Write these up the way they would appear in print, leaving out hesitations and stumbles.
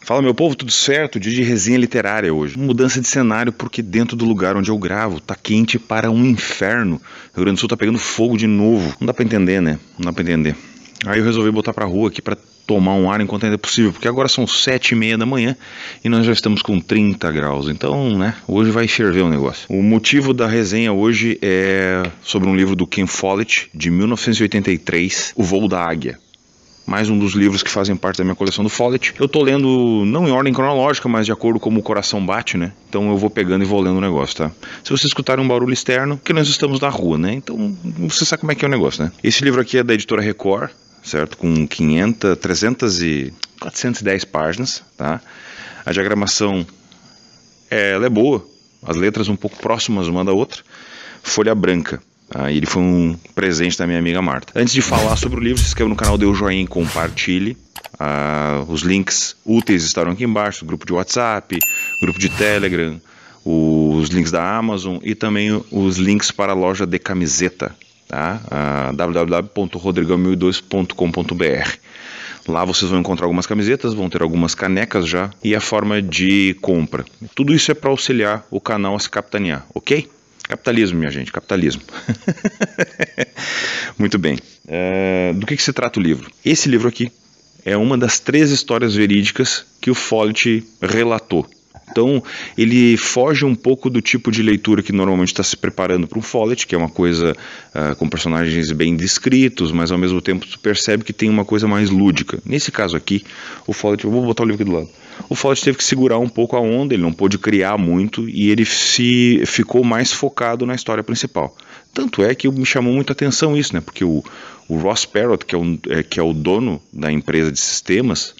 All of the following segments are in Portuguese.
Fala meu povo, tudo certo? Dia de resenha literária hoje. Mudança de cenário porque dentro do lugar onde eu gravo tá quente para um inferno. O Rio Grande do Sul tá pegando fogo de novo. Não dá pra entender, né? Não dá pra entender. Aí eu resolvi botar pra rua aqui pra tomar um ar enquanto ainda é possível, porque agora são 7h30 da manhã e nós já estamos com 30 graus. Então, né, hoje vai ferver o negócio. O motivo da resenha hoje é sobre um livro do Ken Follett, de 1983, O Voo da Águia. Mais um dos livros que fazem parte da minha coleção do Follett. Eu tô lendo não em ordem cronológica, mas de acordo com como o coração bate, né? Então eu vou pegando e vou lendo o negócio, tá? Se vocês escutarem um barulho externo, que nós estamos na rua, né? Então você sabe como é que é o negócio, né? Esse livro aqui é da editora Record, certo? Com 410 páginas, tá? A diagramação, ela é boa. As letras um pouco próximas uma da outra. Folha branca. Ele foi um presente da minha amiga Marta. Antes de falar sobre o livro, se inscreva no canal, dê o joinha e compartilhe. Os links úteis estarão aqui embaixo, grupo de WhatsApp, grupo de Telegram, os links da Amazon e também os links para a loja de camiseta, tá? www.rodrigão1002.com.br. Lá vocês vão encontrar algumas camisetas, vão ter algumas canecas já e a forma de compra. Tudo isso é para auxiliar o canal a se capitanear, ok? Capitalismo, minha gente, capitalismo. Muito bem. Do que se trata o livro? Esse livro aqui é uma das 3 histórias verídicas que o Follett relatou. Então, ele foge um pouco do tipo de leitura que normalmente está se preparando para um Follett, que é uma coisa com personagens bem descritos, mas ao mesmo tempo tu percebe que tem uma coisa mais lúdica. Nesse caso aqui, o Follett, eu vou botar o livro aqui do lado. O Follett teve que segurar um pouco a onda, ele não pôde criar muito e ele ficou mais focado na história principal. Tanto é que me chamou muita atenção isso, né? Porque o Ross Perot, que é o dono da empresa de sistemas,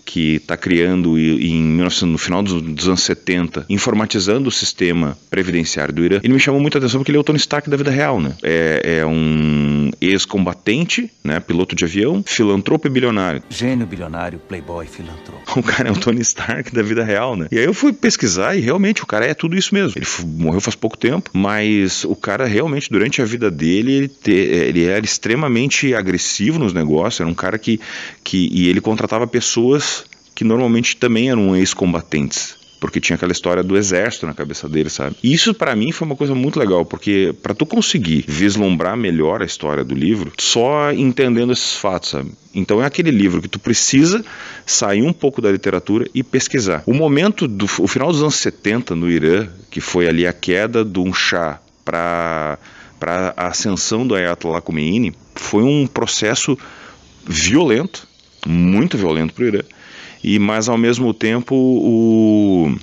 que está criando no final dos anos 70, informatizando o sistema previdenciário do Irã, ele me chamou muita atenção porque ele é o Tony Stark da vida real, né? É um ex-combatente, né? Piloto de avião, filantropo e bilionário. Gênio, bilionário, playboy, filantropo. O cara é o Tony Stark da vida real, né? E aí eu fui pesquisar e realmente o cara é tudo isso mesmo. Ele morreu faz pouco tempo, mas o cara realmente, durante a vida dele, ele era extremamente agressivo nos negócios, era um cara e ele contratava pessoas que normalmente também eram ex-combatentes, porque tinha aquela história do exército na cabeça dele, sabe? E isso pra mim foi uma coisa muito legal, porque pra tu conseguir vislumbrar melhor a história do livro, só entendendo esses fatos, sabe? Então é aquele livro que tu precisa sair um pouco da literatura e pesquisar. O final dos anos 70 no Irã, que foi ali a queda de um Shah para a ascensão do Ayatollah Khomeini, foi um processo violento, muito violento pro Irã. Mas ao mesmo tempo o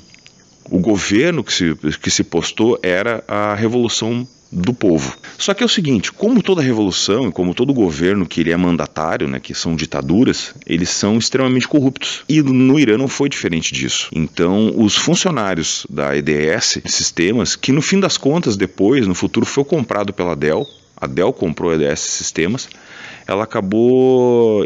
governo que se postou era a revolução do povo. Só que é o seguinte, como toda revolução e como todo governo que ele é mandatário, né, que são ditaduras, eles são extremamente corruptos. E no Irã não foi diferente disso. Então os funcionários da EDS, sistemas, que no fim das contas depois, no futuro, foi comprado pela Dell, a Dell comprou a EDS Sistemas,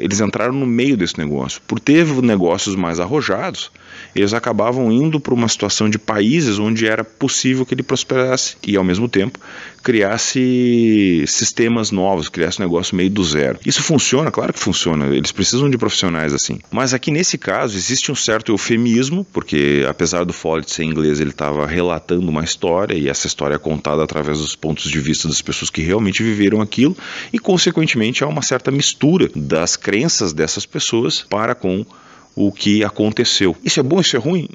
eles entraram no meio desse negócio. Por ter negócios mais arrojados, eles acabavam indo para uma situação de países onde era possível que ele prosperasse e, ao mesmo tempo, criasse sistemas novos, criasse um negócio meio do zero. Isso funciona? Claro que funciona, eles precisam de profissionais assim. Mas aqui nesse caso existe um certo eufemismo, porque apesar do Follett ser inglês, ele estava relatando uma história, e essa história é contada através dos pontos de vista das pessoas que realmente viveram aquilo, e consequentemente há uma certa mistura das crenças dessas pessoas para com o que aconteceu. Isso é bom, isso é ruim?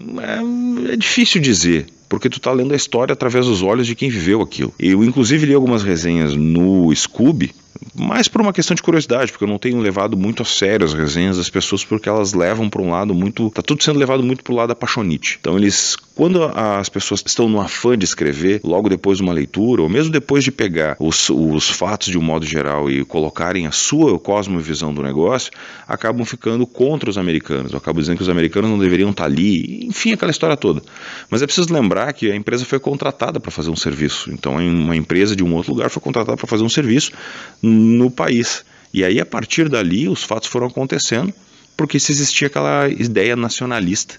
É difícil dizer, porque tu tá lendo a história através dos olhos de quem viveu aquilo. Eu inclusive li algumas resenhas no Scooby, mais por uma questão de curiosidade, porque eu não tenho levado muito a sério as resenhas das pessoas, porque elas levam para um lado muito... Tá tudo sendo levado muito pro lado da paixonite. Então quando as pessoas estão no afã de escrever, logo depois de uma leitura, ou mesmo depois de pegar os fatos de um modo geral e colocarem a sua cosmovisão do negócio, acabam ficando contra os americanos. Eu acabo dizendo que os americanos não deveriam estar ali, enfim, aquela história toda. Mas é preciso lembrar que a empresa foi contratada para fazer um serviço. Então uma empresa de um outro lugar foi contratada para fazer um serviço no país. E aí, a partir dali, os fatos foram acontecendo, porque se existia aquela ideia nacionalista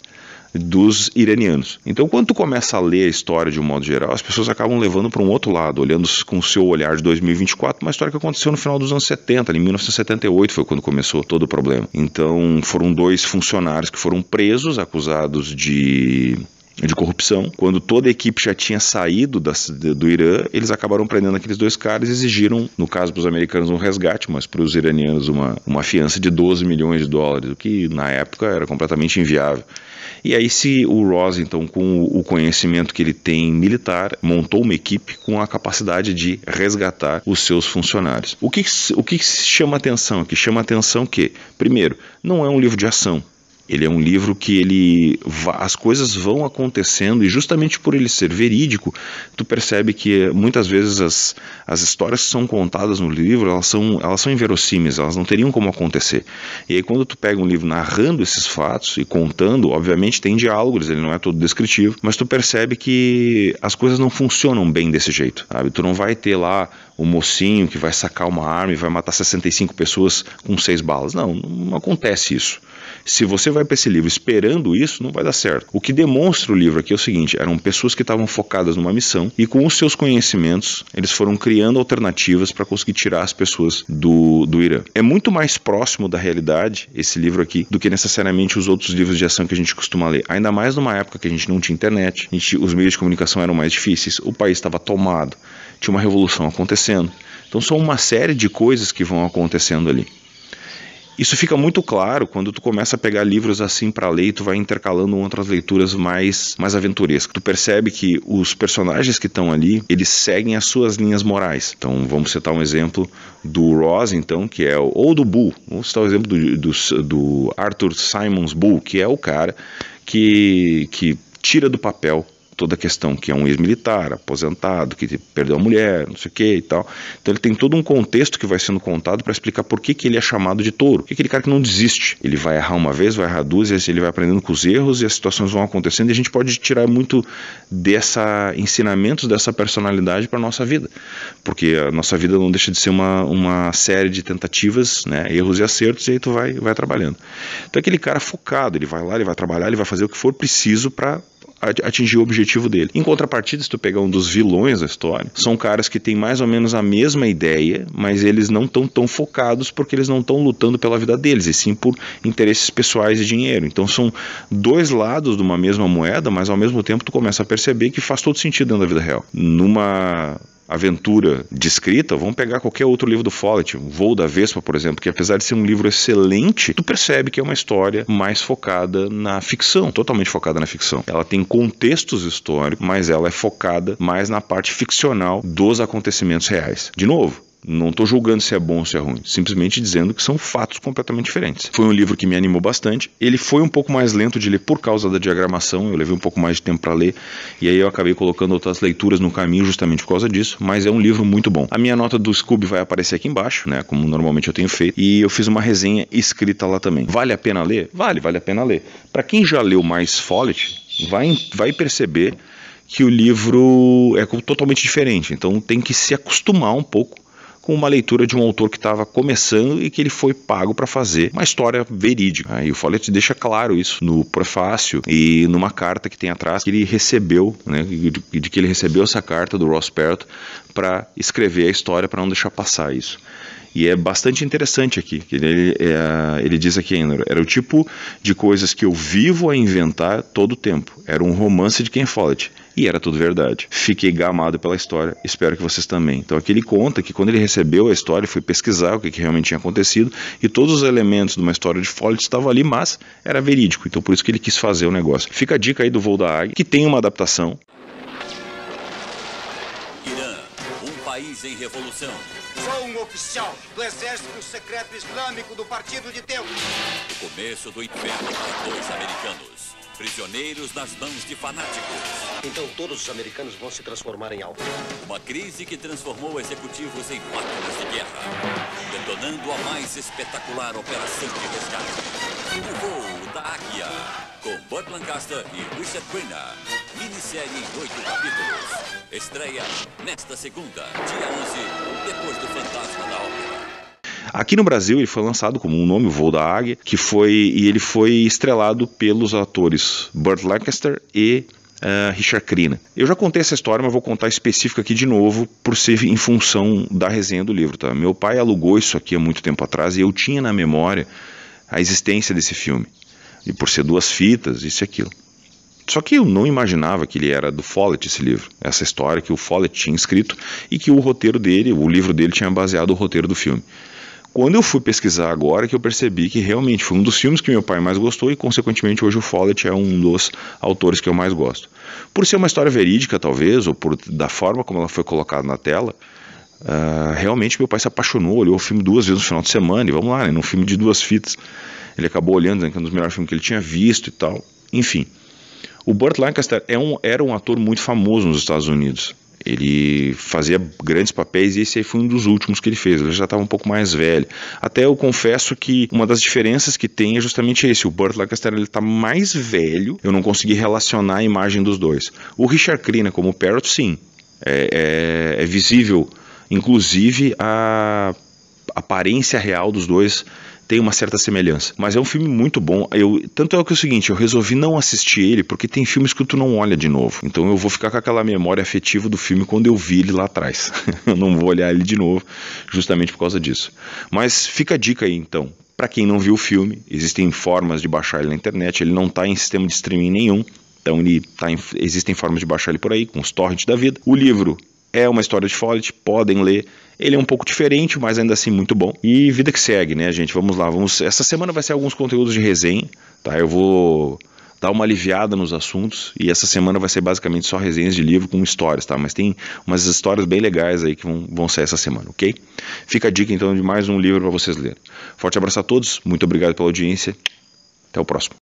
dos iranianos. Então, quando tu começa a ler a história de um modo geral, as pessoas acabam levando para um outro lado, olhando com o seu olhar de 2024, uma história que aconteceu no final dos anos 70, em 1978 foi quando começou todo o problema. Então, foram 2 funcionários que foram presos, acusados de corrupção. Quando toda a equipe já tinha saído do Irã, eles acabaram prendendo aqueles 2 caras e exigiram, no caso para os americanos, um resgate, mas para os iranianos uma fiança de $12 milhões, o que na época era completamente inviável. E aí o Ross, então, com o conhecimento que ele tem militar, montou uma equipe com a capacidade de resgatar os seus funcionários. O que chama atenção aqui? Chama atenção que, primeiro, não é um livro de ação. Ele é um livro que as coisas vão acontecendo e justamente por ele ser verídico, tu percebe que muitas vezes as histórias que são contadas no livro, elas são inverossímeis, elas não teriam como acontecer. E aí quando tu pega um livro narrando esses fatos e contando, obviamente tem diálogos, ele não é todo descritivo, mas tu percebe que as coisas não funcionam bem desse jeito, sabe? Tu não vai ter lá o mocinho que vai sacar uma arma e vai matar 65 pessoas com 6 balas. Não acontece isso. Se você vai para esse livro esperando isso, não vai dar certo. O que demonstra o livro aqui é o seguinte: eram pessoas que estavam focadas numa missão e com os seus conhecimentos eles foram criando alternativas para conseguir tirar as pessoas do Irã. É muito mais próximo da realidade esse livro aqui do que necessariamente os outros livros de ação que a gente costuma ler. Ainda mais numa época que a gente não tinha internet, os meios de comunicação eram mais difíceis, o país estava tomado, tinha uma revolução acontecendo. Então são uma série de coisas que vão acontecendo ali. Isso fica muito claro quando tu começa a pegar livros assim para ler e tu vai intercalando outras leituras mais aventurescas. Tu percebe que os personagens que estão ali, eles seguem as suas linhas morais. Então vamos citar um exemplo do Ross, então, que é ou do Bull. Vamos citar o exemplo do Arthur Symons Bull, que é o cara que tira do papel toda a questão, que é um ex-militar, aposentado, que perdeu a mulher, não sei o que e tal. Então ele tem todo um contexto que vai sendo contado para explicar por que ele é chamado de touro. Que é aquele cara que não desiste. Ele vai errar uma vez, vai errar duas, e ele vai aprendendo com os erros e as situações vão acontecendo e a gente pode tirar muito ensinamentos dessa personalidade para a nossa vida. Porque a nossa vida não deixa de ser uma série de tentativas, né, erros e acertos, e aí tu vai trabalhando. Então aquele cara focado, ele vai lá, ele vai trabalhar, ele vai fazer o que for preciso para atingir o objetivo dele. Em contrapartida, se tu pegar um dos vilões da história, são caras que têm mais ou menos a mesma ideia, mas eles não estão tão focados porque eles não estão lutando pela vida deles, e sim por interesses pessoais e dinheiro. Então são 2 lados de uma mesma moeda, mas ao mesmo tempo tu começa a perceber que faz todo sentido dentro da vida real. Numa aventura descrita, vamos pegar qualquer outro livro do Follett, o Voo da Vespa, por exemplo, que apesar de ser um livro excelente, tu percebe que é uma história mais focada na ficção, totalmente focada na ficção. Ela tem contextos históricos, mas ela é focada mais na parte ficcional dos acontecimentos reais. De novo, não estou julgando se é bom ou se é ruim, simplesmente dizendo que são fatos completamente diferentes. Foi um livro que me animou bastante. Ele foi um pouco mais lento de ler por causa da diagramação, eu levei um pouco mais de tempo para ler, e aí eu acabei colocando outras leituras no caminho justamente por causa disso, mas é um livro muito bom. A minha nota do Scooby vai aparecer aqui embaixo, né, como normalmente eu tenho feito, e eu fiz uma resenha escrita lá também. Vale a pena ler? Vale a pena ler. Para quem já leu mais Follett, vai perceber que o livro é totalmente diferente, então tem que se acostumar um pouco com uma leitura de um autor que estava começando e que ele foi pago para fazer uma história verídica. E o Follett deixa claro isso no prefácio e numa carta que tem atrás que ele recebeu, né, de que ele recebeu essa carta do Ross Perot para escrever a história, para não deixar passar isso. E é bastante interessante aqui, que ele diz aqui ainda, era o tipo de coisas que eu vivo a inventar todo o tempo. Era um romance de Ken Follett. E era tudo verdade. Fiquei gamado pela história, espero que vocês também. Então aqui ele conta que quando ele recebeu a história, foi pesquisar o que realmente tinha acontecido, e todos os elementos de uma história de Follett estavam ali, mas era verídico. Então por isso que ele quis fazer o negócio. Fica a dica aí do Voo da Águia, que tem uma adaptação. Irã, um país em revolução. Sou um oficial do Exército Secreto Islâmico do Partido de Deus. O começo do inferno para 2 americanos, prisioneiros nas mãos de fanáticos. Então todos os americanos vão se transformar em alvo. Uma crise que transformou executivos em máquinas de guerra, detonando a mais espetacular operação de resgate. O Voo da Águia, com Burt Lancaster e Richard Crenna. Minissérie em 8 capítulos. Estreia nesta segunda, dia 11, depois do Fantasma da Ópera. Aqui no Brasil ele foi lançado como um nome, O Voo da Águia, e ele foi estrelado pelos atores Burt Lancaster e Richard Crenna. Eu já contei essa história, mas vou contar específica aqui de novo, por ser em função da resenha do livro. Tá? Meu pai alugou isso aqui há muito tempo atrás e eu tinha na memória a existência desse filme. E por ser 2 fitas, isso e aquilo. Só que eu não imaginava que ele era do Follett, esse livro. Essa história que o Follett tinha escrito e que o roteiro dele, o livro dele, tinha baseado o roteiro do filme. Quando eu fui pesquisar agora que eu percebi que realmente foi um dos filmes que meu pai mais gostou e consequentemente hoje o Follett é um dos autores que eu mais gosto. Por ser uma história verídica talvez, ou da forma como ela foi colocada na tela, realmente meu pai se apaixonou, olhou o filme 2 vezes no final de semana, e vamos lá, né, num filme de 2 fitas, ele acabou olhando, né, que é um dos melhores filmes que ele tinha visto e tal, enfim. O Burt Lancaster era um ator muito famoso nos Estados Unidos. Ele fazia grandes papéis e esse aí foi um dos últimos que ele fez. Ele já estava um pouco mais velho. Até eu confesso que uma das diferenças que tem é justamente esse. O Burt Lancaster está mais velho. Eu não consegui relacionar a imagem dos dois. O Richard Crenna como Parrot, sim. É visível, inclusive, a aparência real dos dois tem uma certa semelhança, mas é um filme muito bom. Tanto é que é o seguinte, eu resolvi não assistir ele porque tem filmes que tu não olha de novo, então eu vou ficar com aquela memória afetiva do filme quando eu vi ele lá atrás. Eu não vou olhar ele de novo justamente por causa disso. Mas fica a dica aí então, para quem não viu o filme, existem formas de baixar ele na internet, ele não está em sistema de streaming nenhum, então existem formas de baixar ele por aí, com os torrents da vida. O livro é uma história de Follett, podem ler. Ele é um pouco diferente, mas ainda assim muito bom. E vida que segue, né, gente? Vamos lá. Essa semana vai ser alguns conteúdos de resenha, tá? Eu vou dar uma aliviada nos assuntos e essa semana vai ser basicamente só resenhas de livro com histórias, tá? Mas tem umas histórias bem legais aí que vão sair essa semana, ok? Fica a dica então de mais um livro para vocês lerem. Forte abraço a todos, muito obrigado pela audiência. Até o próximo.